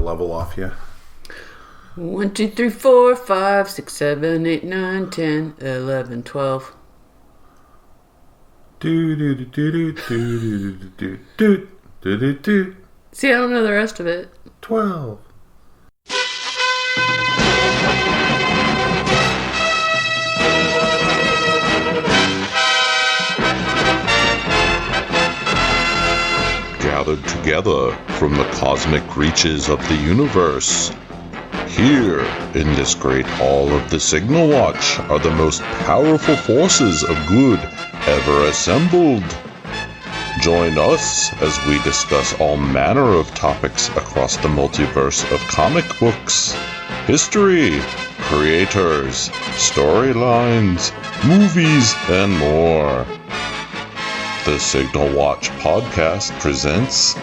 level off you. 1, 2, 3, 4, 5, 6, 7, 8, 9, 10, 11, 12. Do do do do do do do do do do do. See, I don't know the rest of it. 12. Gathered together from the cosmic reaches of the universe. Here, in this great hall of the Signal Watch, are the most powerful forces of good ever assembled. Join us as we discuss all manner of topics across the multiverse of comic books, history, creators, storylines, movies, and more. The Signal Watch podcast presents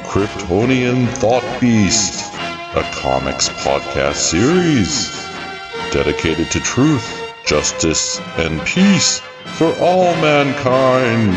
Kryptonian Thought Beast, a comics podcast series dedicated to truth, justice, and peace for all mankind.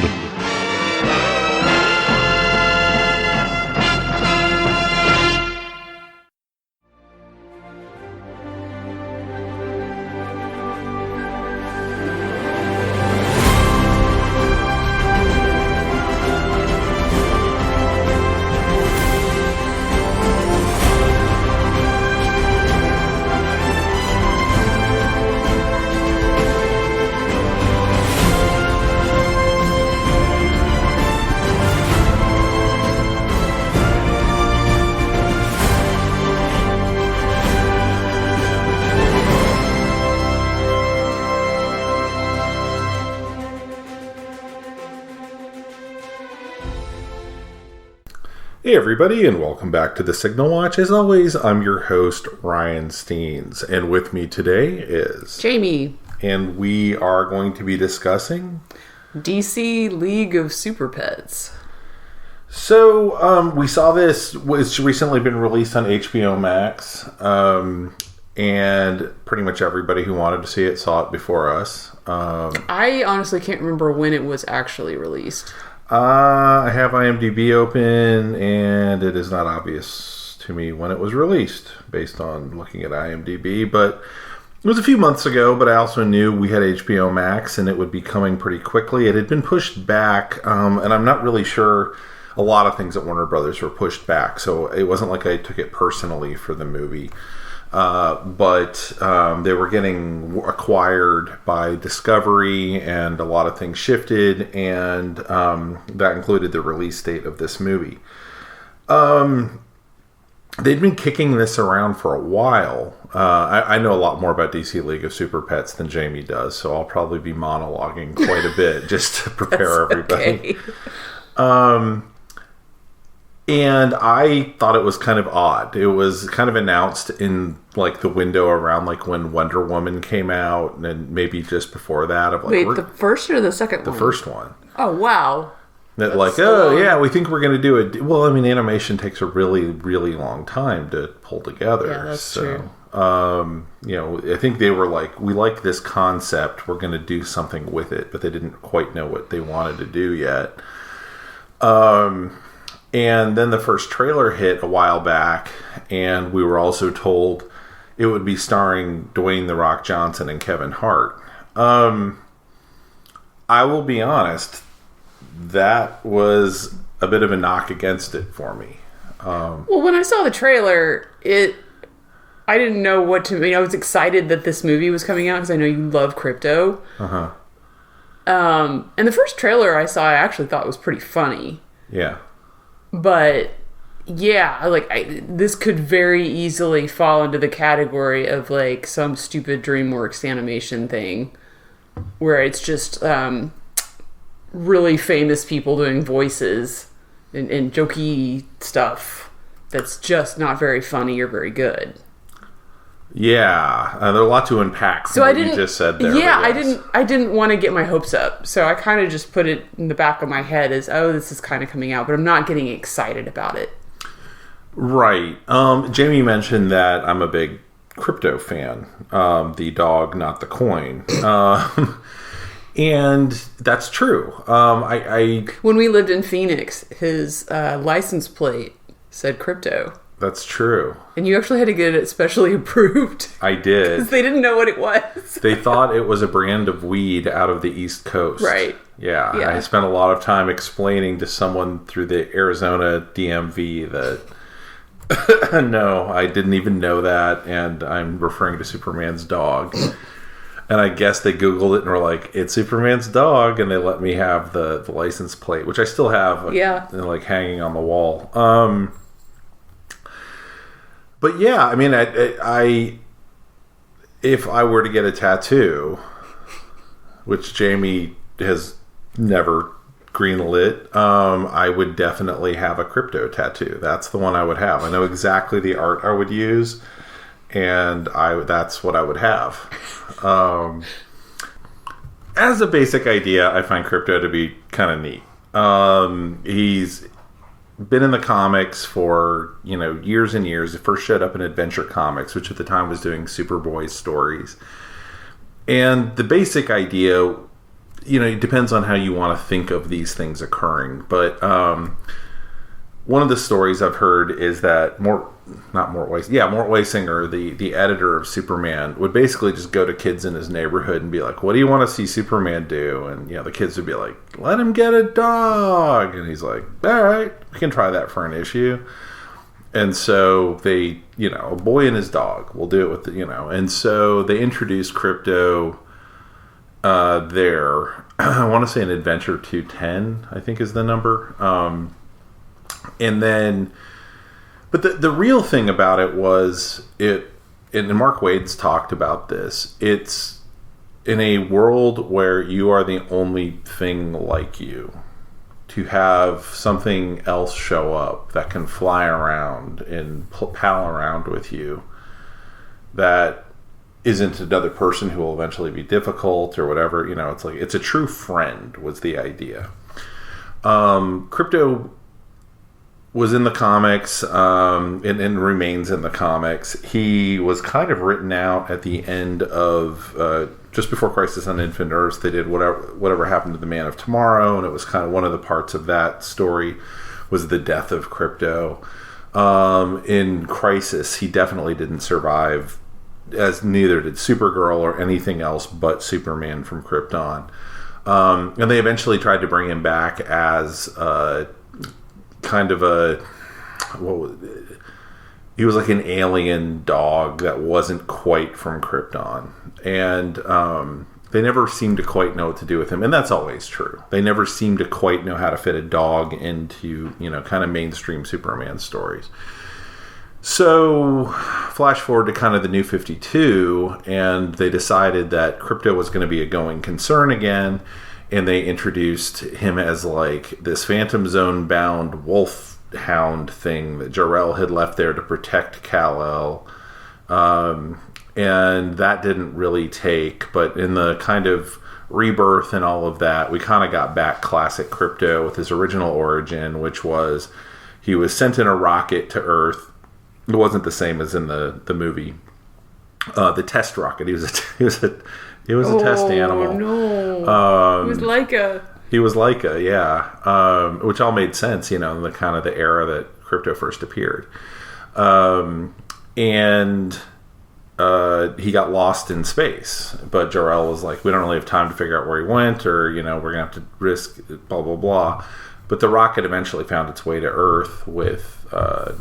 Hey everybody, and welcome back to the Signal Watch. As always, I'm your host, Ryan Steens, and with me today is... Jamie. And we are going to be discussing... DC League of Super Pets. So, we saw this, it's recently been released on HBO Max, and pretty much everybody who wanted to see it saw it before us. I honestly can't remember when it was actually released. I have IMDb open, and it is not obvious to me when it was released, based on looking at IMDb, but it was a few months ago, but I also knew we had HBO Max, and it would be coming pretty quickly. It had been pushed back, and I'm not really sure. A lot of things at Warner Brothers were pushed back, so it wasn't like I took it personally for the movie. But they were getting acquired by Discovery, and a lot of things shifted, and that included the release date of this movie. They'd been kicking this around for a while. I know a lot more about DC League of Super Pets than Jamie does, so I'll probably be monologuing quite a bit just to prepare everybody. Okay. And I thought it was kind of odd. It was kind of announced in like the window around like when Wonder Woman came out, and maybe just before that. Of like, wait, the first or the second one? The first one. Oh, wow. That like, oh yeah, we think we're going to do it. Well, I mean, animation takes a really, really long time to pull together. Yeah, that's true. You know, I think they were like, we like this concept. We're going to do something with it, but they didn't quite know what they wanted to do yet. And then the first trailer hit a while back, and we were also told it would be starring Dwayne "The Rock" Johnson and Kevin Hart. I will be honest, that was a bit of a knock against it for me. Well, when I saw the trailer, I didn't know what to mean. I was excited that this movie was coming out because I know you love crypto. Uh-huh. And the first trailer I saw, I actually thought was pretty funny. Yeah. But yeah, like this could very easily fall into the category of like some stupid DreamWorks animation thing where it's just really famous people doing voices and jokey stuff that's just not very funny or very good. Yeah, there's a lot to unpack from what you just said there. Yeah, I didn't want to get my hopes up, so I kind of just put it in the back of my head as, oh, this is kind of coming out, but I'm not getting excited about it. Right. Jamie mentioned that I'm a big crypto fan. The dog, not the coin. And that's true. When we lived in Phoenix, his license plate said crypto. That's true. And you actually had to get it specially approved. I did. Because they didn't know what it was. They thought it was a brand of weed out of the East Coast. Right. Yeah. Yeah. I spent a lot of time explaining to someone through the Arizona DMV that no, I didn't even know that, and I'm referring to Superman's dog. And I guess they Googled it and were like, it's Superman's dog, and they let me have the license plate, which I still have like hanging on the wall. But yeah, I mean, I if I were to get a tattoo, which Jamie has never greenlit, I would definitely have a Krypto tattoo. That's the one I would have. I know exactly the art I would use, and that's what I would have. As a basic idea, I find Krypto to be kind of neat. He's been in the comics for, years and years. He first showed up in Adventure Comics, which at the time was doing Superboy stories. And the basic idea, it depends on how you want to think of these things occurring. But one of the stories I've heard is that Mort Weisinger, the editor of Superman, would basically just go to kids in his neighborhood and be like, what do you want to see Superman do? And the kids would be like, let him get a dog. And he's like, all right, we can try that for an issue. And so they, a boy and his dog, we'll do it with and so they introduced Krypto there. I want to say in Adventure 210, I think is the number. And then, but the real thing about it was and Mark Waid's talked about this, it's in a world where you are the only thing like you, to have something else show up that can fly around and pal around with you that isn't another person who will eventually be difficult or whatever, it's like, it's a true friend was the idea. Krypto was in the comics, and remains in the comics. He was kind of written out at the end of just before Crisis on Infinite Earths. They did whatever happened to the Man of Tomorrow, and it was kind of one of the parts of that story was the death of Krypto. In Crisis, he definitely didn't survive, as neither did Supergirl or anything else but Superman from Krypton. And they eventually tried to bring him back as kind of he was like an alien dog that wasn't quite from Krypton, and they never seemed to quite know what to do with him, and that's always true. They never seem to quite know how to fit a dog into kind of mainstream Superman stories. So flash forward to kind of the New 52, and they decided that Krypto was going to be a going concern again. And they introduced him as like this Phantom Zone bound wolf hound thing that Jor-El had left there to protect Kal-El. And that didn't really take, but in the kind of rebirth and all of that, we kind of got back classic Krypto with his original origin, which was he was sent in a rocket to Earth. It wasn't the same as in the movie. The test rocket. He was a test animal. No. He was Laika. He was Laika, yeah. Which all made sense, in the kind of the era that Krypto first appeared. And he got lost in space. But Jor-El was like, we don't really have time to figure out where he went, or, we're going to have to risk blah, blah, blah. But the rocket eventually found its way to Earth with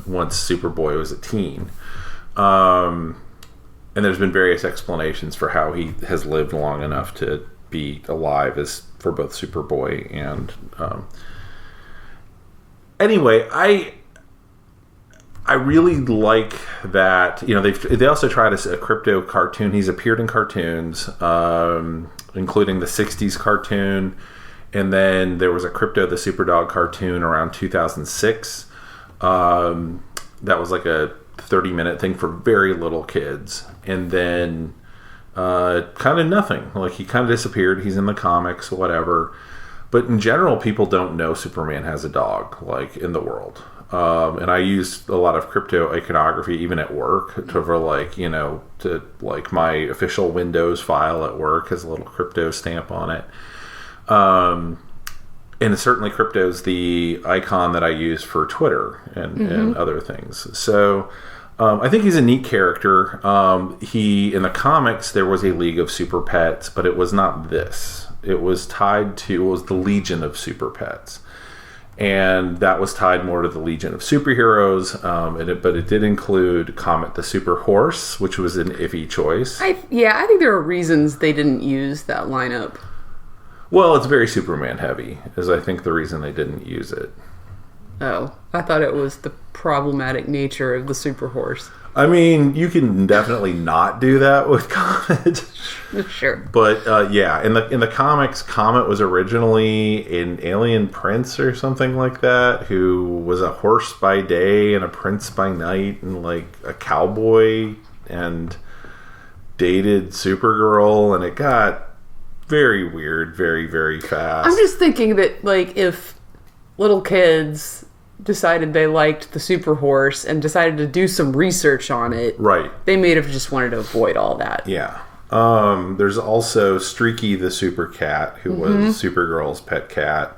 once Superboy was a teen. And there's been various explanations for how he has lived long enough to be alive as for both Superboy and anyway, I really like that. They also tried a Krypto cartoon. He's appeared in cartoons, including the 60s cartoon, and then there was a Krypto the Superdog cartoon around 2006. That was like a 30-minute thing for very little kids, and then kind of nothing. Like, he kind of disappeared. He's in the comics, whatever. But in general, people don't know Superman has a dog, like, in the world. And I used a lot of Krypto iconography even at work to my official Windows file at work has a little Krypto stamp on it. And certainly Krypto's the icon that I use for Twitter and other things. So I think he's a neat character. In the comics, there was a League of Super Pets, but it was not this. It was the Legion of Super Pets. And that was tied more to the Legion of Superheroes. But it did include Comet the Super Horse, which was an iffy choice. I think there are reasons they didn't use that lineup. Well, it's very Superman heavy, is I think the reason they didn't use it. Oh, I thought it was the problematic nature of the Super Horse. I mean, you can definitely not do that with Comet. Sure. But in the comics, Comet was originally an alien prince or something like that, who was a horse by day and a prince by night, and like a cowboy, and dated Supergirl, and it got very weird, very, very fast. I'm just thinking that, like, if little kids decided they liked the Super Horse and decided to do some research on it, right, they may have just wanted to avoid all that. Yeah. There's also Streaky the Super Cat, who was Supergirl's pet cat,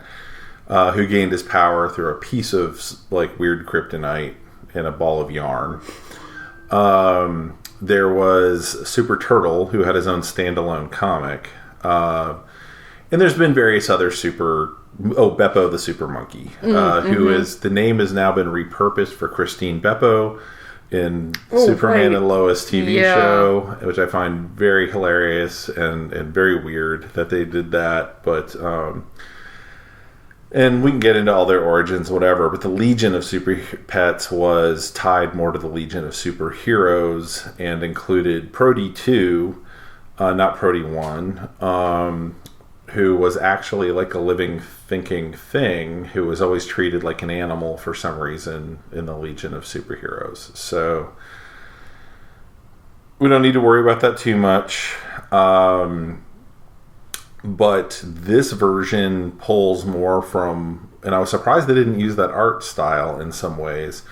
who gained his power through a piece of, like, weird kryptonite in a ball of yarn. There was Super Turtle, who had his own standalone comic. And there's been various other Beppo the Super Monkey, who is, the name has now been repurposed for Christine Beppo in Superman and Lois TV show, which I find very hilarious and very weird that they did that. But, and we can get into all their origins, whatever, but the Legion of Super Pets was tied more to the Legion of Superheroes and included Prody 2, not Prody 1, who was actually like a living, thinking thing who was always treated like an animal for some reason in the Legion of Superheroes. So we don't need to worry about that too much. But this version pulls more from, and I was surprised they didn't use that art style in some ways,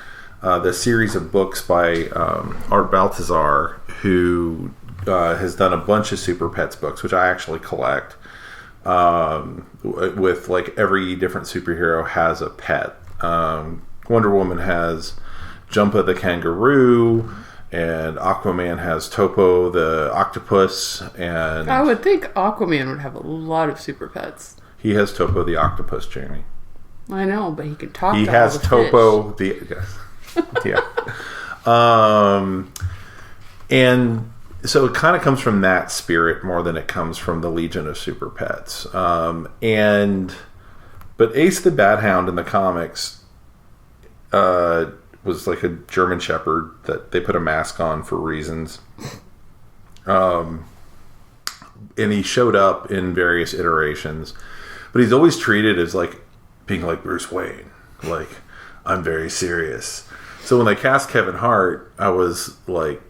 the series of books by Art Baltazar, who has done a bunch of Super Pets books, which I actually collect, with like every different superhero has a pet. Wonder Woman has Jumpa the kangaroo, and Aquaman has Topo the octopus, and I would think Aquaman would have a lot of super pets. He has Topo the octopus, Jamie. I know, but he can talk. He to has all the Topo fish. And so it kind of comes from that spirit more than it comes from the Legion of Super Pets. But Ace the Bat Hound in the comics was like a German Shepherd that they put a mask on for reasons. And he showed up in various iterations, but he's always treated as like being like Bruce Wayne. Like, I'm very serious. So when they cast Kevin Hart, I was like,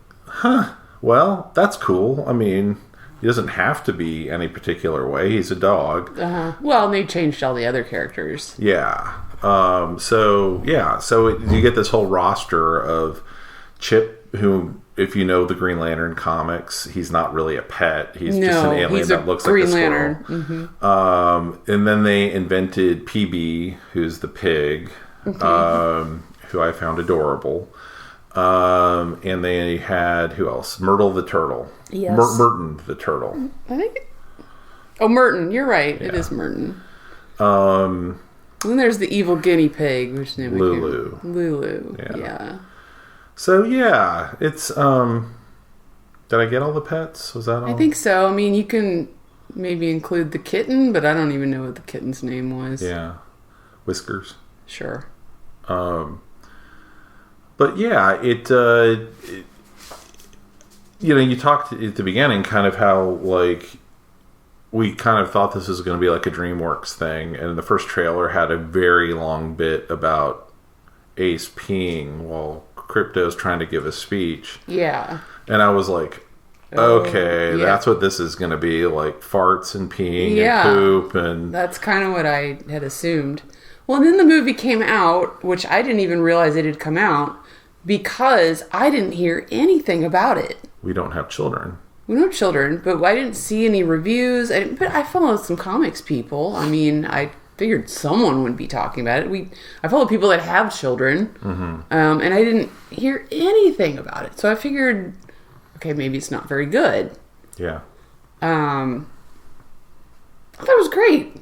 well, that's cool. I mean, he doesn't have to be any particular way. He's a dog. Well, and they changed all the other characters. Yeah. So you get this whole roster of Chip, who, if you know the Green Lantern comics, he's not really a pet. He's just an alien that looks like a squirrel. Mm-hmm. And then they invented PB, who's the pig, who I found adorable. And they had, who else? Myrtle the turtle. Yes. Merton the turtle. I think. Merton. You're right. Yeah. It is Merton. And then there's the evil guinea pig, which name Lulu. Lulu. Yeah. So yeah, it's. Did I get all the pets? Was that all? I think so. I mean, you can maybe include the kitten, but I don't even know what the kitten's name was. Yeah, Whiskers. Sure. But yeah, it you talked at the beginning kind of how, like, we kind of thought this was going to be like a DreamWorks thing, and the first trailer had a very long bit about Ace peeing while Krypto's trying to give a speech. Yeah. And I was like, okay, that's what this is going to be, like farts and peeing and poop. And that's kind of what I had assumed. Well, and then the movie came out, which I didn't even realize it had come out, because I didn't hear anything about it. We don't have children. We don't have children, but I didn't see any reviews. But I follow some comics people. I mean, I figured someone would be talking about it. I follow people that have children, and I didn't hear anything about it. So I figured, okay, maybe it's not very good. Yeah. I thought it was great.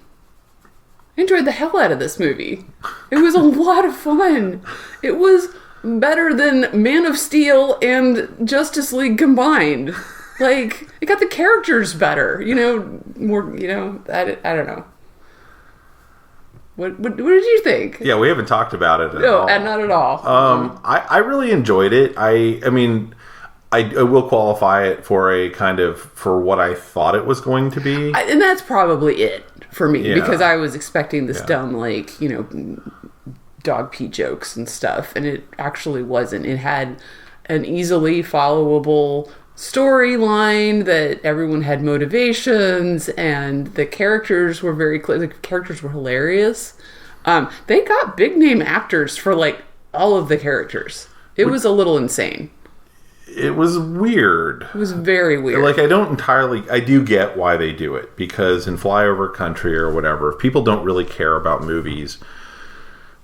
I enjoyed the hell out of this movie. It was a lot of fun. It was better than Man of Steel and Justice League combined. Like, it got the characters better. More, I don't know. What did you think? Yeah, we haven't talked about it at No, all. not at all. I really enjoyed it. I mean, I will qualify it for what I thought it was going to be. And that's probably it for me, Yeah. because I was expecting this dumb, dog pee jokes and stuff, and it actually wasn't. It had an easily followable storyline that everyone had motivations, and the characters were very clear. The characters were hilarious. They got big name actors for all of the characters. It was a little insane. It was weird. It was very weird. I do get why they do it, because in flyover country or whatever, if people don't really care about movies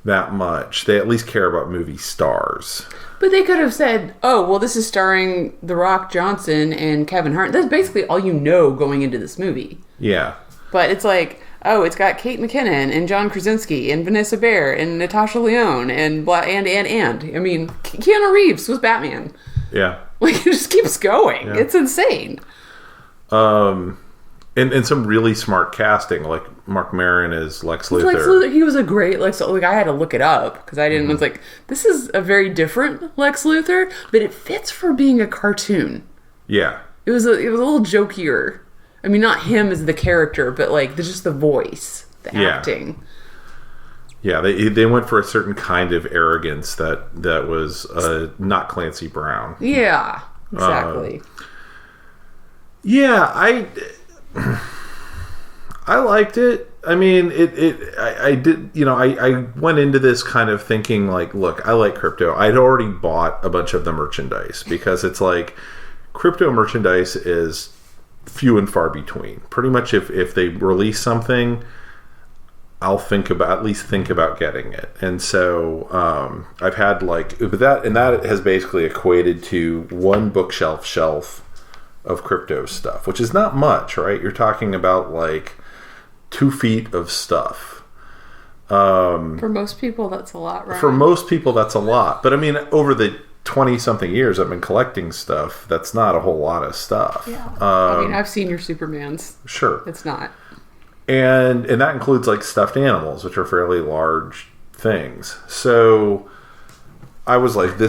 that much, they at least care about movie stars. But they could have said, oh, well, this is starring The Rock Johnson and Kevin Hart. That's basically all you know going into this movie. Yeah. But it's like, oh, it's got Kate McKinnon and John Krasinski and Vanessa Bayer and Natasha Lyonne and. I mean, Keanu Reeves was Batman. Yeah. It just keeps going. Yeah. It's insane. And some really smart casting, like Mark Maron as Lex Luthor. Lex Luthor, he was a great Lex Luthor. I had to look it up because I didn't. I was like, this is a very different Lex Luthor, but it fits for being a cartoon. Yeah. It was a little jokier. I mean, not him as the character, but just the voice, the acting. Yeah, they went for a certain kind of arrogance that was not Clancy Brown. Yeah, exactly. Yeah, I liked it. I mean, I did. I went into this kind of thinking look, I like crypto. I'd already bought a bunch of the merchandise because it's crypto merchandise is few and far between. Pretty much, if they release something, I'll think about getting it. And so I've had that has basically equated to one bookshelf of crypto stuff, which is not much, right? You're talking about 2 feet of stuff. For most people, that's a lot, right? For most people, that's a lot. But I mean, over the 20-something years I've been collecting stuff, that's not a whole lot of stuff. Yeah. I mean, I've seen your Supermans. Sure. It's not. And that includes stuffed animals, which are fairly large things. So I was like,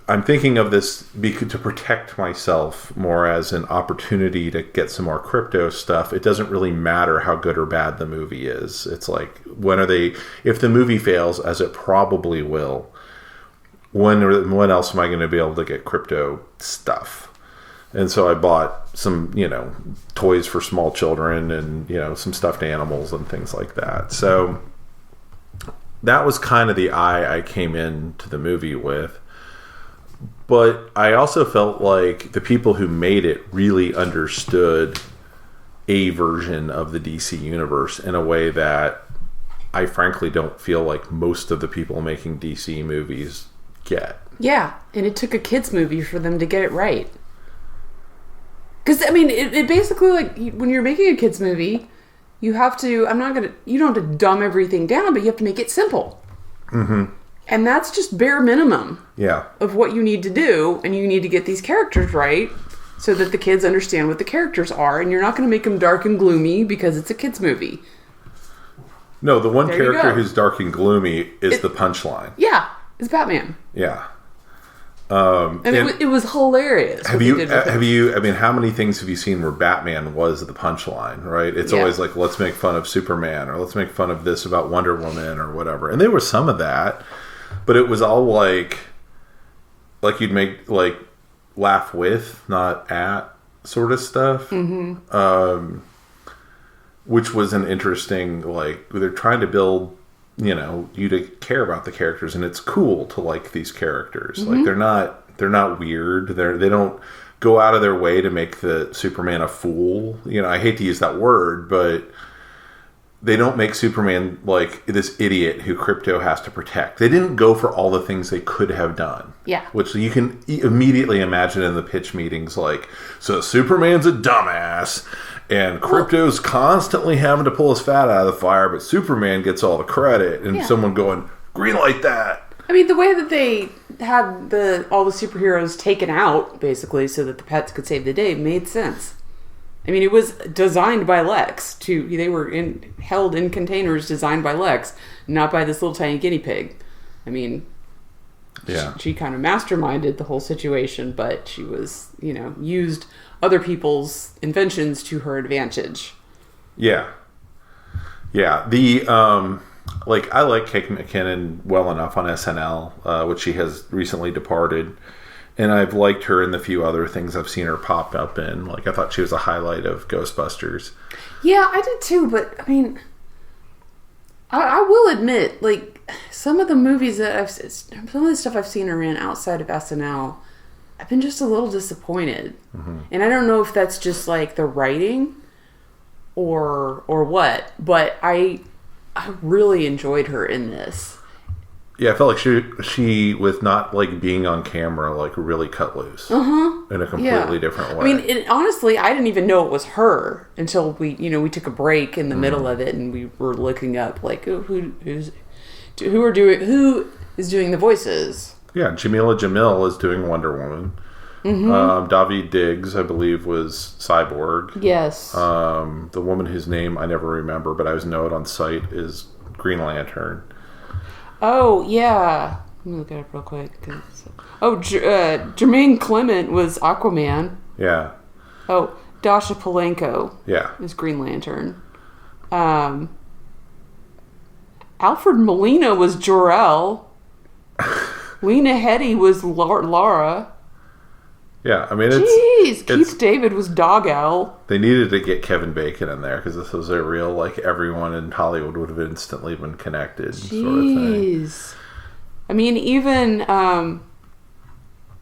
I'm thinking of this to protect myself more as an opportunity to get some more crypto stuff. It doesn't really matter how good or bad the movie is. It's if the movie fails, as it probably will, when else am I going to be able to get crypto stuff? And so I bought some, toys for small children and, some stuffed animals and things like that. So that was kind of the eye I came into the movie with. But I also felt like the people who made it really understood a version of the DC universe in a way that I frankly don't feel like most of the people making DC movies get. Yeah, and it took a kids movie for them to get it right. Because, I mean, it basically, when you're making a kids movie, you have to, you don't have to dumb everything down, but you have to make it simple. Mm-hmm. And that's just bare minimum of what you need to do, and you need to get these characters right so that the kids understand what the characters are, and you're not going to make them dark and gloomy because it's a kids movie. No, the one character who's dark and gloomy is the punchline. Yeah, it's Batman. Yeah. And it was hilarious. I mean, how many things have you seen where Batman was the punchline, right? It's always let's make fun of Superman, or let's make fun of this about Wonder Woman, or whatever. And there was some of that, but it was all like you'd make, laugh with, not at sort of stuff. Mm-hmm. Which was an interesting, they're trying to build, you to care about the characters, and it's cool to like these characters. Mm-hmm. They're not weird. They don't go out of their way to make the Superman a fool. I hate to use that word, but they don't make Superman like this idiot who Krypto has to protect. They didn't go for all the things they could have done. Yeah. Which you can immediately imagine in the pitch meetings, like, so Superman's a dumbass, and Krypto's constantly having to pull his fat out of the fire, but Superman gets all the credit, and someone going, greenlight that. I mean, the way that they had all the superheroes taken out, basically, so that the pets could save the day, made sense. I mean, it was designed by Lex. They were held in containers designed by Lex, not by this little tiny guinea pig. I mean, she kind of masterminded the whole situation, but she was, used other people's inventions to her advantage. Yeah. Yeah. I like Kate McKinnon well enough on SNL, which she has recently departed. And I've liked her in the few other things I've seen her pop up in. Like, I thought she was a highlight of Ghostbusters. Yeah, I did too, but, I mean, I will admit, like, some of the movies that some of the stuff I've seen her in outside of SNL, I've been just a little disappointed. Mm-hmm. And I don't know if that's just, like, the writing or what, but I really enjoyed her in this. Yeah, I felt like she with not like being on camera, like really cut loose in a completely different way. I mean, honestly, I didn't even know it was her until we took a break in the middle of it and we were looking up like who is doing the voices. Yeah, Jamila Jamil is doing Wonder Woman. Mm-hmm. Daveed Diggs, I believe, was Cyborg. Yes. The woman whose name I never remember, but I was know it on site, is Green Lantern. Oh, yeah. Let me look it up real quick. Jermaine Clement was Aquaman. Yeah. Oh, Dasha Polanco. Yeah. Is Green Lantern. Alfred Molina was Jor-El. Lena Headey was Lara. Yeah, I mean, Keith David was Dog-Owl. They needed to get Kevin Bacon in there because this was a real, like, everyone in Hollywood would have instantly been connected sort of thing. I mean, even,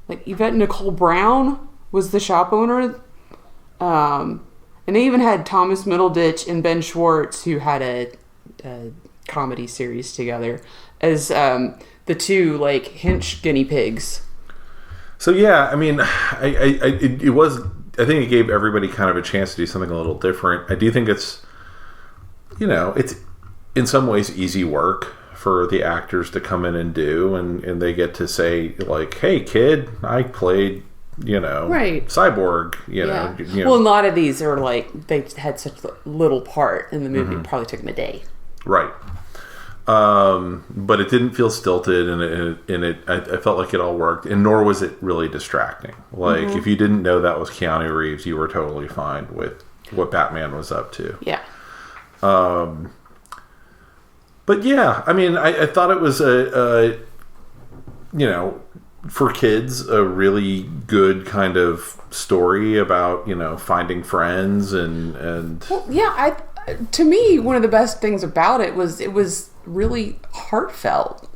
like, Yvette Nicole Brown was the shop owner. And they even had Thomas Middleditch and Ben Schwartz, who had a comedy series together, as the two, like, hench guinea pigs. So yeah, I mean, it was. I think it gave everybody kind of a chance to do something a little different. I do think it's in some ways easy work for the actors to come in and do, and they get to say like, "Hey, kid, I played, Cyborg." You know. Well, a lot of these are like they had such little part in the movie; it probably took them a day. Right. But it didn't feel stilted, and I felt like it all worked, and nor was it really distracting. Like, if you didn't know that was Keanu Reeves, you were totally fine with what Batman was up to. Yeah. But yeah, I mean, I thought it was for kids, a really good kind of story about, finding friends and. Well, yeah, to me, one of the best things about it was really heartfelt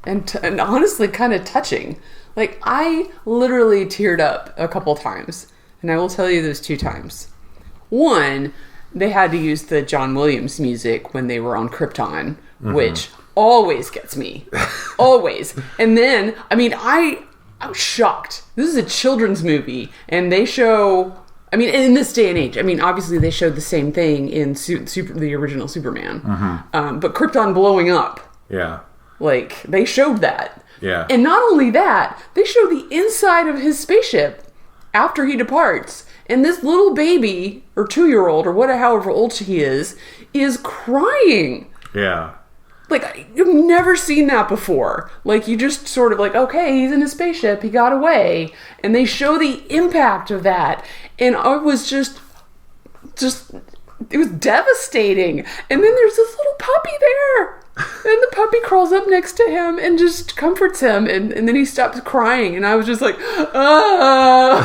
and honestly kind of touching. Like, I literally teared up a couple times, and I will tell you those 2 times. One, they had to use the John Williams music when they were on Krypton, which always gets me. Always. And then, I mean, I was shocked. This is a children's movie, and they show... I mean, in this day and age, I mean, obviously they showed the same thing in the original Superman. But Krypton blowing up. Yeah. Like, they showed that. Yeah. And not only that, they show the inside of his spaceship after he departs. And this little baby, or 2-year-old, or however old he is crying. Yeah. Like, you've never seen that before. Like, you just sort of like, okay, he's in a spaceship, he got away. And they show the impact of that. And I was just, it was devastating. And then there's this little puppy there. And the puppy crawls up next to him and just comforts him. And then he stops crying. And I was just like, oh,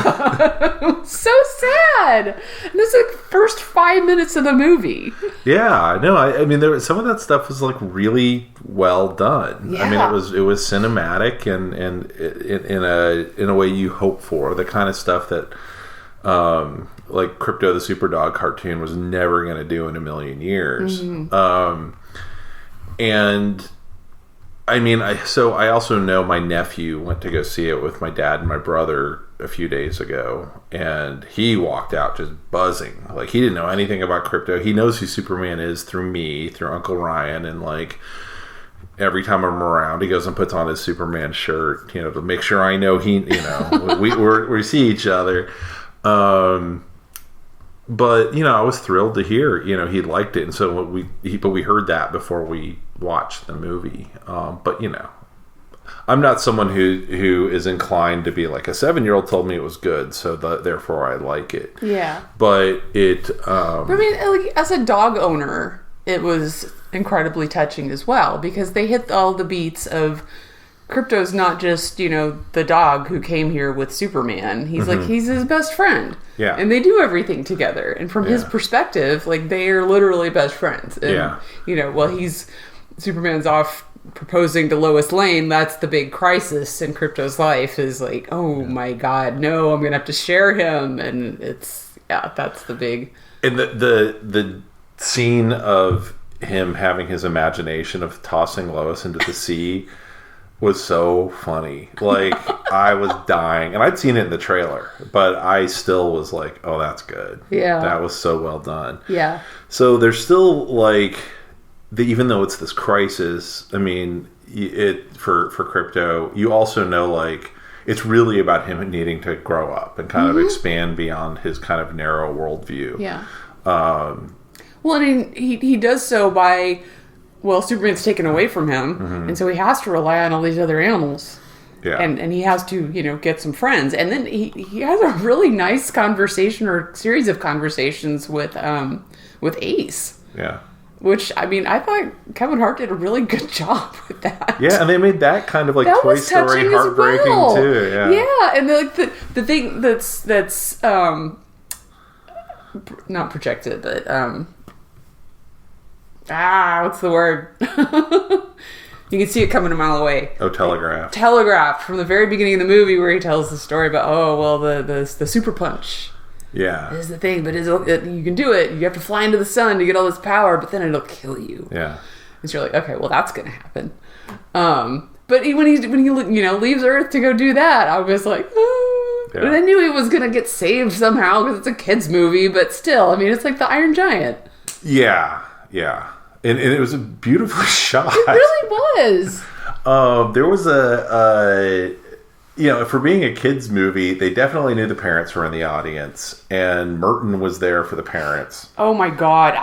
so sad. And this is like the first 5 minutes of the movie. Yeah, no, I mean, some of that stuff was like really well done. Yeah. I mean, it was cinematic and in a way you hope for, the kind of stuff that like Crypto the Superdog cartoon was never going to do in a million years. And I mean, I also know my nephew went to go see it with my dad and my brother a few days ago, and he walked out just buzzing. Like, he didn't know anything about Crypto. He knows who Superman is through me, through Uncle Ryan, and like every time I'm around, he goes and puts on his Superman shirt, you know, to make sure I know he, you know, we see each other. But, you know, I was thrilled to hear, you know, he liked it. And so we heard that before we watched the movie. But, you know, I'm not someone who is inclined to be like, a 7-year-old told me it was good, so therefore I like it. Yeah. But it... But I mean, like, as a dog owner, it was incredibly touching as well, because they hit all the beats of... Crypto's not just, you know, the dog who came here with Superman. He's like, he's his best friend. Yeah. And they do everything together. And from his perspective, like, they are literally best friends. And, you know, while Superman's off proposing to Lois Lane, that's the big crisis in Crypto's life, is like, oh my God, no, I'm going to have to share him. And that's the big... And the scene of him having his imagination of tossing Lois into the sea was so funny. Like, I was dying. And I'd seen it in the trailer, but I still was like, oh, that's good. Yeah. That was so well done. Yeah. So there's still, like, even though it's this crisis, I mean, for Crypto, you also know, like, it's really about him needing to grow up and kind of expand beyond his kind of narrow worldview. Yeah. Well, I mean, he does so by... Well, Superman's taken away from him, and so he has to rely on all these other animals. Yeah. And he has to, you know, get some friends. And then he has a really nice conversation, or series of conversations with Ace. Yeah. Which, I mean, I thought Kevin Hart did a really good job with that. Yeah, and they made that kind of like Toy Story heartbreaking too. Yeah. Yeah, and the thing that's not projected, but what's the word? You can see it coming a mile away. Oh, telegraphed. Telegraphed from the very beginning of the movie, where he tells the story about, the super punch. Yeah. Is the thing, but you can do it. You have to fly into the sun to get all this power, but then it'll kill you. Yeah. And so you're like, okay, well, that's going to happen. But when he leaves Earth to go do that, I was like, yeah. And I knew he was going to get saved somehow because it's a kid's movie, but still, I mean, it's like the Iron Giant. Yeah. Yeah. And it was a beautifully shot. It really was. There was for being a kid's movie, they definitely knew the parents were in the audience, and Merton was there for the parents. Oh my God.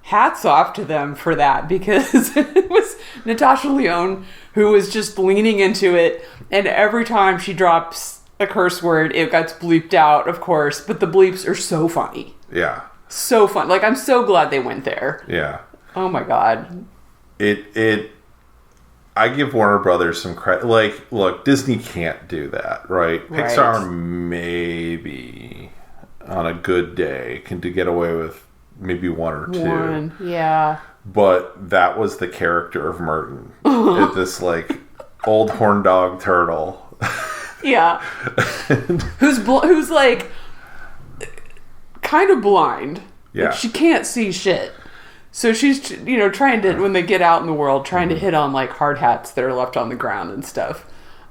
Hats off to them for that, because it was Natasha Lyonne who was just leaning into it, and every time she drops a curse word, it gets bleeped out, of course, but the bleeps are so funny. Yeah. So fun. Like, I'm so glad they went there. Yeah. Oh my God. I give Warner Brothers some credit. Like, look, Disney can't do that, right? Pixar maybe on a good day can get away with maybe one or two. Yeah. But that was the character of Merton. This like old horn dog turtle. Yeah. Who's like kind of blind. Yeah. Like, she can't see shit. So she's, trying to, when they get out in the world, trying to hit on, like, hard hats that are left on the ground and stuff.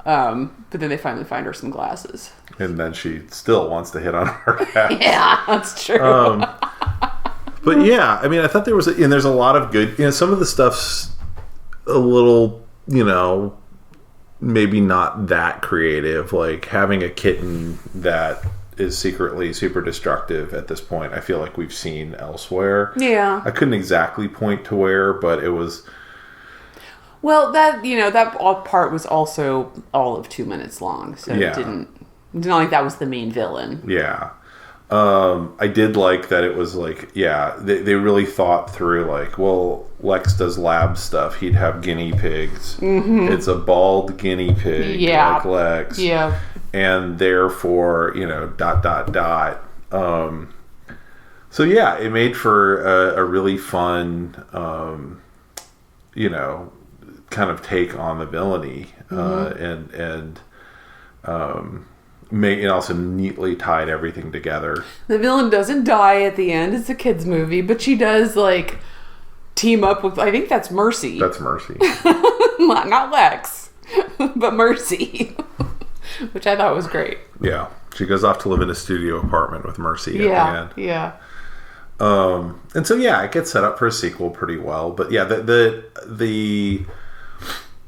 But then they finally find her some glasses. And then she still wants to hit on hard hats. Yeah, that's true. But yeah, I mean, I thought there's a lot of good, some of the stuff's a little, maybe not that creative. Like having a kitten that is secretly super destructive at this point, I feel like we've seen elsewhere. Yeah. I couldn't exactly point to where, but it was... Well, that part was also all of 2 minutes long, so it didn't like that was the main villain. Yeah. I did like that it was like, they really thought through, like, well, Lex does lab stuff. He'd have guinea pigs. Mm-hmm. It's a bald guinea pig, like Lex. Yeah. And therefore, ... So yeah, it made for a really fun, kind of take on the villainy, and and also neatly tied everything together. The villain doesn't die at the end. It's a kid's movie, but she does like team up with, I think that's Mercy. That's Mercy. Not Lex, but Mercy, which I thought was great. Yeah. She goes off to live in a studio apartment with Mercy at the end. Yeah. And so, yeah, it gets set up for a sequel pretty well. But yeah, the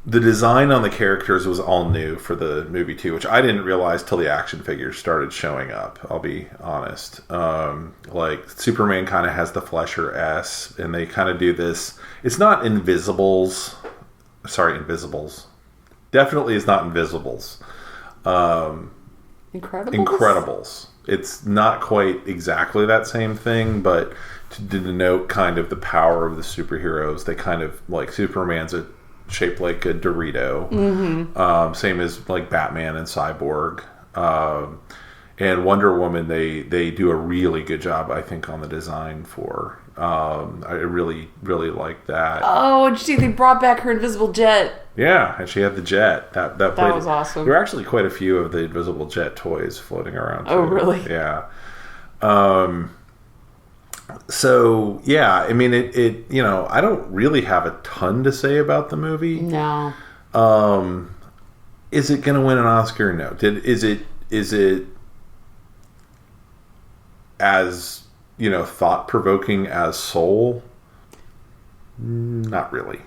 design on the characters was all new for the movie too, which I didn't realize till the action figures started showing up. I'll be honest. Like Superman kind of has the Flesher S, and they kind of do this. It's not Invisibles. Sorry, Invisibles. Definitely is not Invisibles. Incredibles. It's not quite exactly that same thing, but to denote kind of the power of the superheroes, they kind of like Superman's shaped like a Dorito. Mm-hmm. Same as like Batman and Cyborg. And Wonder Woman, they do a really good job, I think, on the design for. I really, really like that. Oh, did you see they brought back her invisible jet? Yeah, and she had the jet. That was awesome. There were actually quite a few of the invisible jet toys floating around, too. Oh, really? Yeah. So, yeah, I mean, it I don't really have a ton to say about the movie. No. Is it going to win an Oscar? No. Is it as, thought-provoking as Soul? Not really.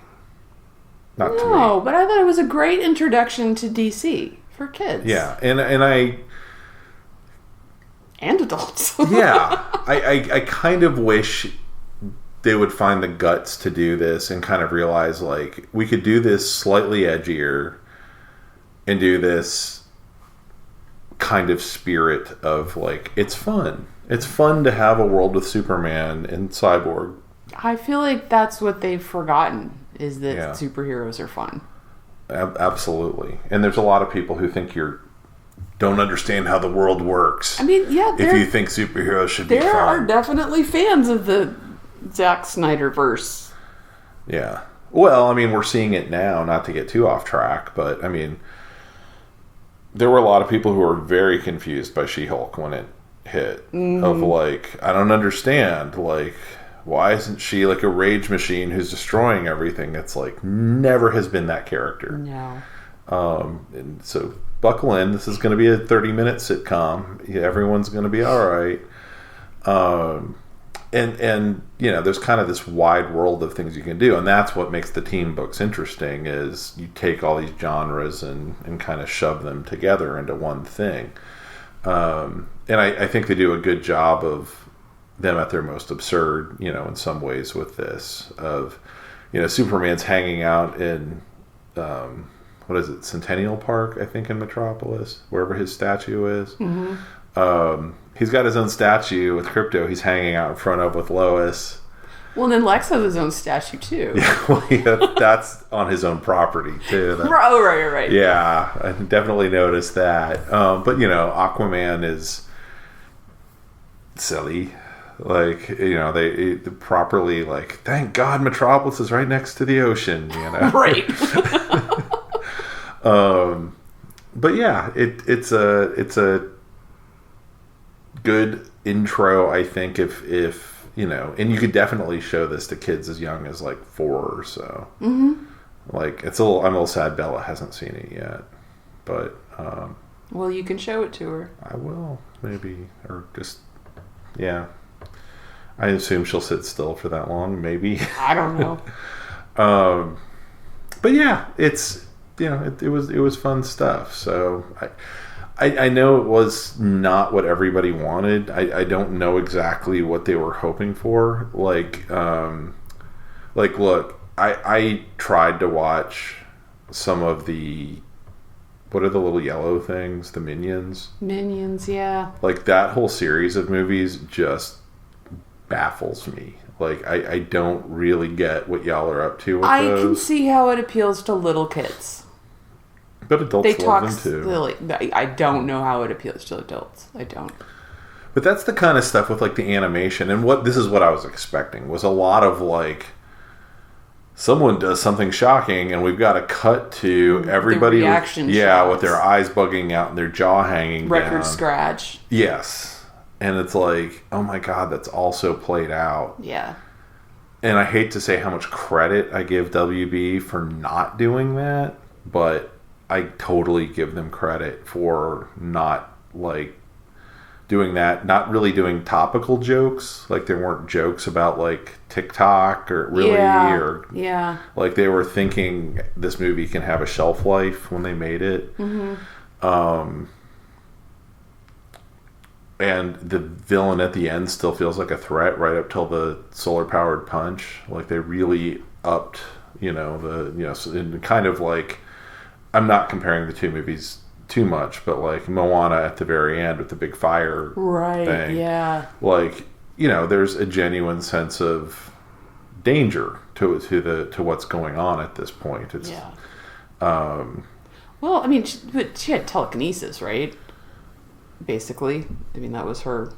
Not to me. No, but I thought it was a great introduction to DC for kids. Yeah, and adults. Yeah, I kind of wish they would find the guts to do this and kind of realize, like, we could do this slightly edgier and do this kind of spirit of, like, it's fun. It's fun to have a world with Superman and Cyborg. I feel like that's what they've forgotten, is that superheroes are fun. Absolutely. And there's a lot of people who think don't understand how the world works. I mean, yeah. If you think superheroes should be fun. There are definitely fans of the Zack Snyder verse. Yeah. Well, I mean, we're seeing it now, not to get too off track, but I mean, there were a lot of people who were very confused by She-Hulk when it hit. Mm-hmm. Of like, I don't understand. Like, why isn't she like a rage machine who's destroying everything? It's like, never has been that character. No. And so buckle in. This is going to be a 30-minute sitcom. Everyone's going to be all right. And there's kind of this wide world of things you can do, and that's what makes the teen books interesting. Is you take all these genres and kind of shove them together into one thing. And I think they do a good job of them at their most absurd, in some ways with this. Of, Superman's hanging out in what is it, Centennial Park, I think, in Metropolis, wherever his statue is. Mm-hmm. He's got his own statue with Krypto he's hanging out in front of with Lois. Well, then Lex has his own statue, too. Yeah, that's on his own property, too. Right. Yeah, I definitely noticed that. But, Aquaman is silly. Like, they properly, like, thank God Metropolis is right next to the ocean, Right. But yeah, it's a good intro, I think, if and you could definitely show this to kids as young as like 4 or so. Mm-hmm. Like, I'm a little sad Bella hasn't seen it yet, but well, you can show it to her. I will, maybe, or just I assume she'll sit still for that long, maybe. I don't know. But yeah, it's it was fun stuff. So I know it was not what everybody wanted. I don't know exactly what they were hoping for. Like look, I tried to watch some of the, what are the little yellow things? The Minions? Minions, yeah. Like, that whole series of movies just baffles me. Like, I don't really get what y'all are up to with those. I can see how it appeals to little kids. But adults love them too. Silly. I don't know how it appeals to adults. I don't. But that's the kind of stuff with, like, the animation. And this is what I was expecting, was a lot of, like, someone does something shocking, and we've got to cut to everybody reaction with shots. their eyes bugging out and their jaw hanging Record down. scratch. Yes. And it's like, oh my God, that's also played out. Yeah. And I hate to say how much credit I give WB for not doing that, but I totally give them credit for not, like, doing that. Not really doing topical jokes. Like, there weren't jokes about, like, TikTok or really, or... Yeah. Like, they were thinking this movie can have a shelf life when they made it. Mm-hmm. And the villain at the end still feels like a threat right up till the solar-powered punch. Like, they really upped, and kind of like... I'm not comparing the two movies too much, but, like, Moana at the very end with the big fire thing. Yeah. Like, there's a genuine sense of danger to what's going on at this point. It's, well, I mean, she had telekinesis, right? Basically, I mean, that was her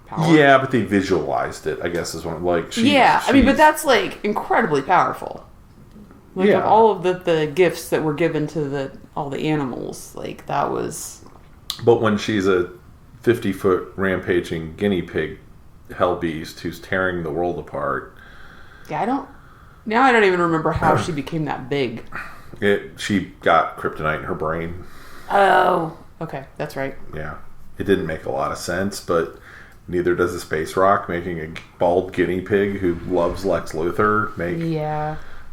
power. Yeah, but they visualized it, I guess, is one. Like, but that's, like, incredibly powerful. Like, of all of the gifts that were given to all the animals, like, that was... But when she's a 50-foot rampaging guinea pig hell beast who's tearing the world apart... Yeah, I don't even remember how she became that big. She got kryptonite in her brain. Oh, okay, that's right. Yeah. It didn't make a lot of sense, but neither does a space rock making a bald guinea pig who loves Lex Luthor make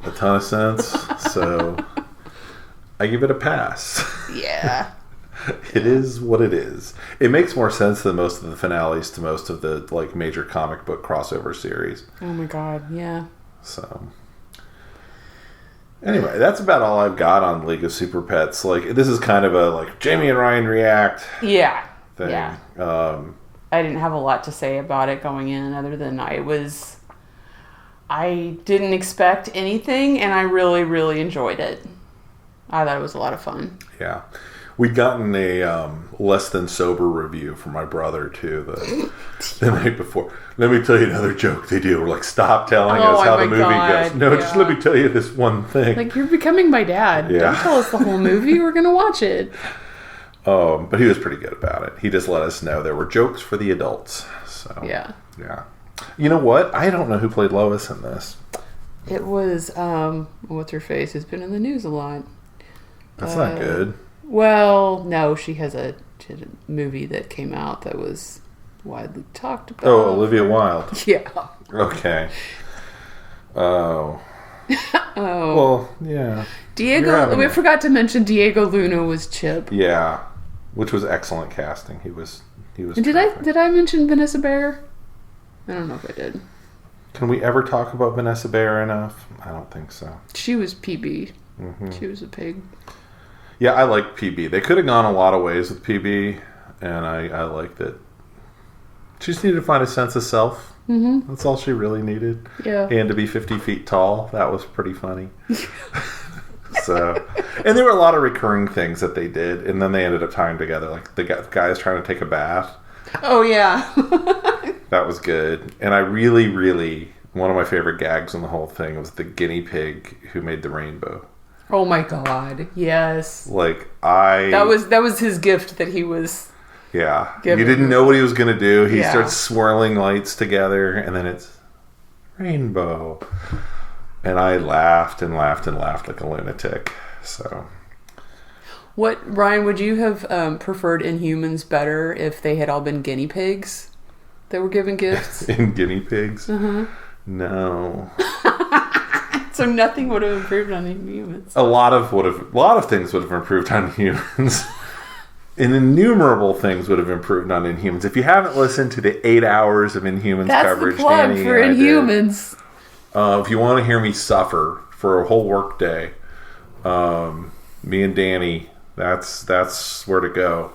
a ton of sense. So I give it a pass. Yeah. It is what it is. It makes more sense than most of the finales to most of the, like, major comic book crossover series. Oh my God, yeah. So anyway, that's about all I've got on League of Super Pets. Like, this is kind of a, like, Jamie and Ryan react thing. Yeah. I didn't have a lot to say about it going in other than I didn't expect anything, and I really, really enjoyed it. I thought it was a lot of fun. Yeah. We'd gotten a less than sober review from my brother, too, the night before. Let me tell you another joke they do. We're like, stop telling us how the movie goes. No, just let me tell you this one thing. Like, you're becoming my dad. Yeah. Don't tell us the whole movie. We're going to watch it. But he was pretty good about it. He just let us know there were jokes for the adults. So yeah. You know what? I don't know who played Lois in this. It was what's her face? It's been in the news a lot. That's not good. Well, no, she had a movie that came out that was widely talked about. Oh, Olivia Wilde. Yeah. Okay. Oh. Well, yeah. We forgot to mention Diego Luna was Chip. Yeah, which was excellent casting. He was. And did I mention Vanessa Bayer? I don't know if I did. Can we ever talk about Vanessa Bayer enough? I don't think so. She was PB. Mm-hmm. She was a pig. Yeah, I like PB. They could have gone a lot of ways with PB, and I liked it. She just needed to find a sense of self. Mm-hmm. That's all she really needed. Yeah. And to be 50 feet tall. That was pretty funny. So, and there were a lot of recurring things that they did, and then they ended up tying together. Like the guys trying to take a bath. Oh, yeah. That was good. And I really, really, one of my favorite gags in the whole thing was the guinea pig who made the rainbow. Oh my God! Yes. Like that was his gift that he was. Yeah. Giving. You didn't know what he was going to do. He starts swirling lights together, and then it's rainbow. And I laughed and laughed and laughed like a lunatic. So. Ryan, would you have preferred Inhumans better if they had all been guinea pigs that were given gifts? In guinea pigs? Uh-huh. No. So nothing would have improved on Inhumans. A lot of things would have improved on Humans. And innumerable things would have improved on Inhumans. If you haven't listened to the 8 hours of Inhumans coverage, the plug Danny for Inhumans. If you want to hear me suffer for a whole work day, me and Danny, that's where to go.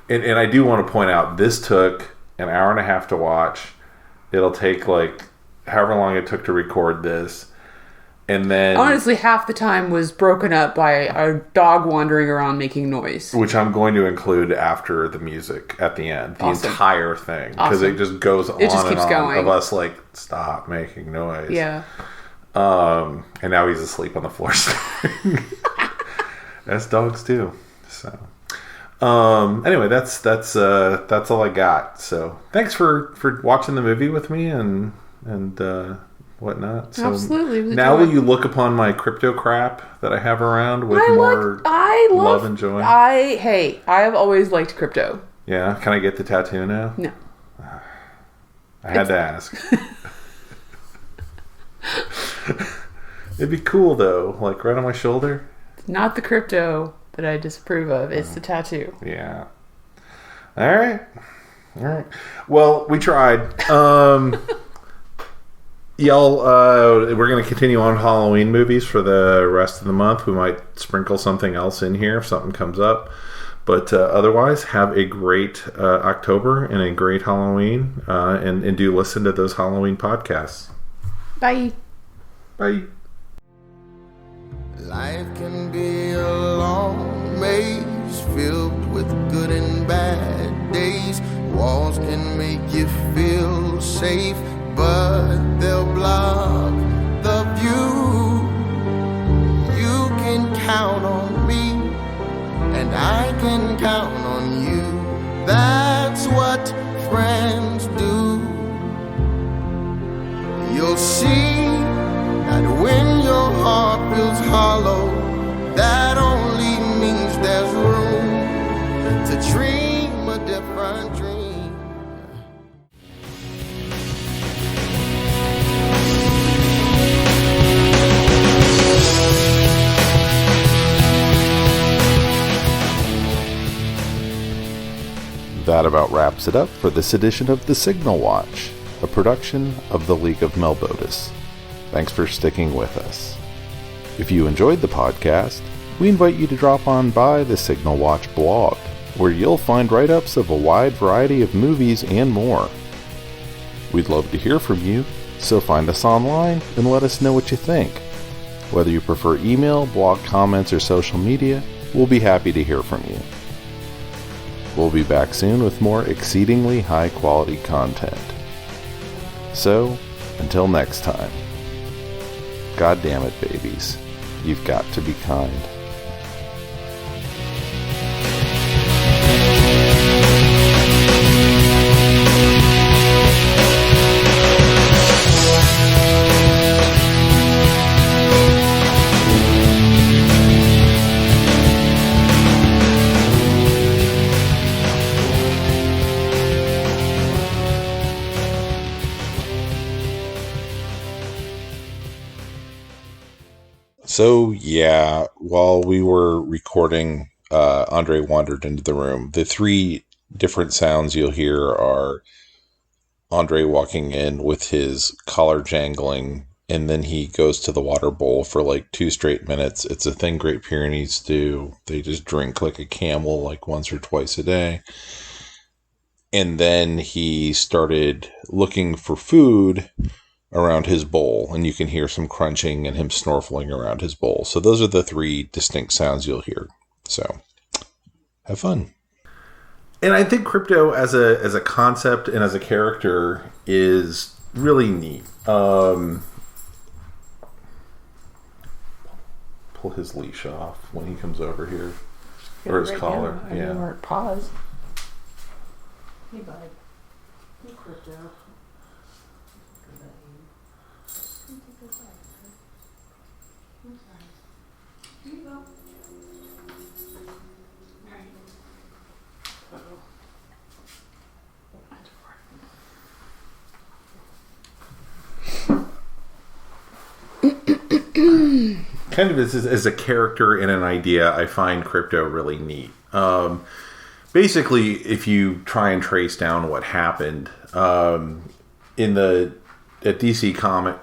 And I do want to point out, this took an hour and a half to watch. It'll take like however long it took to record this. And then, honestly, half the time was broken up by a dog wandering around making noise. Which I'm going to include after the music at the end. The entire thing. Because it just goes on keeps and on going. of us like, stop making noise. Yeah. And now he's asleep on the floor. As dogs do. So, anyway, that's all I got. So, thanks for watching the movie with me and whatnot. So absolutely. Now will you look upon my crypto crap that I have around with love and joy? I have always liked crypto. Yeah, can I get the tattoo now? No. I had to ask. It'd be cool though, like right on my shoulder. Not the crypto that I disapprove of. It's the tattoo. Yeah. All right. Well, we tried. Y'all, we're going to continue on Halloween movies for the rest of the month. We might sprinkle something else in here if something comes up. But otherwise, have a great October and a great Halloween. And do listen to those Halloween podcasts. Bye. Bye. Life can be a long maze filled with good and bad days. Walls can make you feel safe, but they'll block the view. You can count on me, and I can count on you. That's what friends do. You'll see that when your heart feels hollow, that only means there's room to dream a different dream. That about wraps it up for this edition of The Signal Watch, a production of the League of Melbotus. Thanks for sticking with us. If you enjoyed the podcast, we invite you to drop on by the Signal Watch blog, where you'll find write-ups of a wide variety of movies and more. We'd love to hear from you, so find us online and let us know what you think. Whether you prefer email, blog comments, or social media, we'll be happy to hear from you. We'll be back soon with more exceedingly high-quality content. So, until next time. God damn it, babies. You've got to be kind. So, yeah, while we were recording, Andre wandered into the room. The three different sounds you'll hear are Andre walking in with his collar jangling, and then he goes to the water bowl for like 2 straight minutes. It's a thing Great Pyrenees do. They just drink like a camel like once or twice a day. And then he started looking for food around his bowl, and you can hear some crunching and him snorkeling around his bowl. So those are the 3 distinct sounds you'll hear. So have fun. And I think crypto as a concept and as a character is really neat. Pull his leash off when he comes over here, or his collar. Yeah. Pause. Hey, bud. Hey, crypto. Kind of as a character and an idea, I find crypto really neat. Basically, if you try and trace down what happened at DC Comic.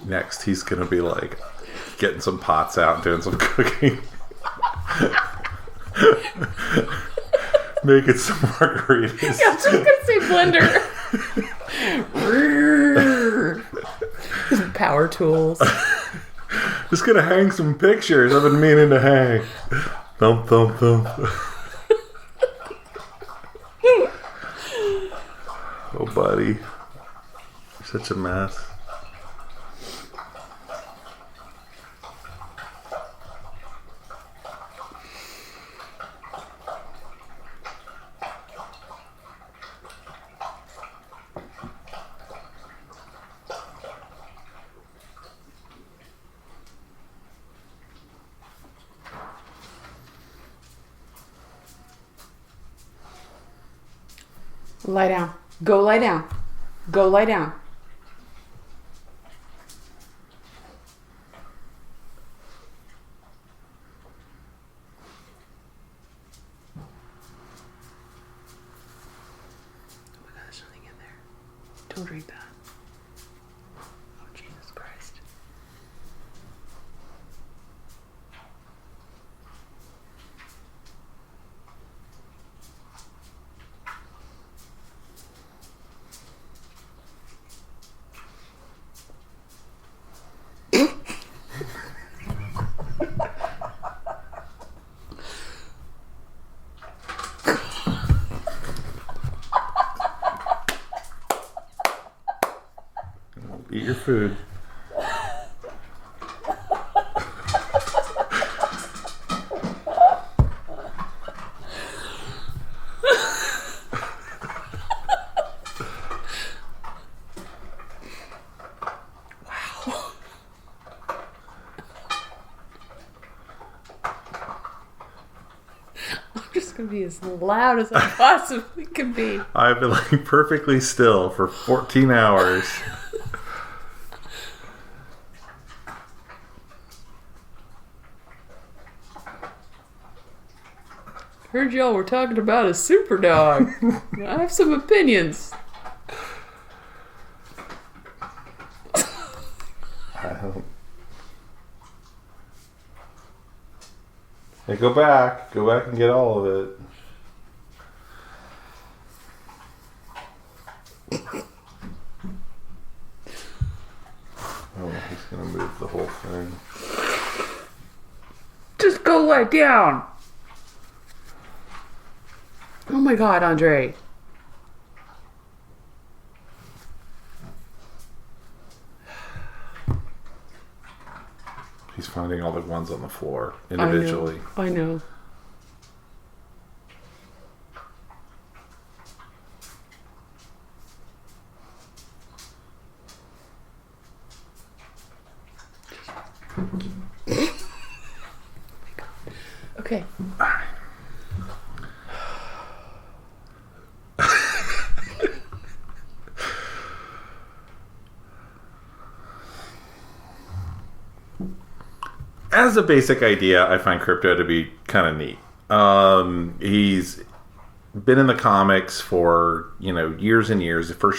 Next, he's going to be like getting some pots out and doing some cooking. Making some margaritas. Yeah, I was just going to say blender. Power tools. Just gonna hang some pictures. I've been meaning to hang. Thump, thump, thump. Oh, buddy. You're such a mess. Lie down. Go lie down. Go lie down. Oh my God, there's nothing in there. Don't drink that. Oh, Jesus Christ. Eat your food. I'm just going to be as loud as I possibly can be. I've been laying perfectly still for 14 hours. Heard y'all were talking about a super dog. I have some opinions. I don't... Hey, go back. Go back and get all of it. Oh, he's gonna move the whole thing. Just go lie down. Oh my God, Andre. He's finding all the ones on the floor individually. I know. Okay. As a basic idea, I find Crypto to be kind of neat. He's been in the comics for, years and years. The first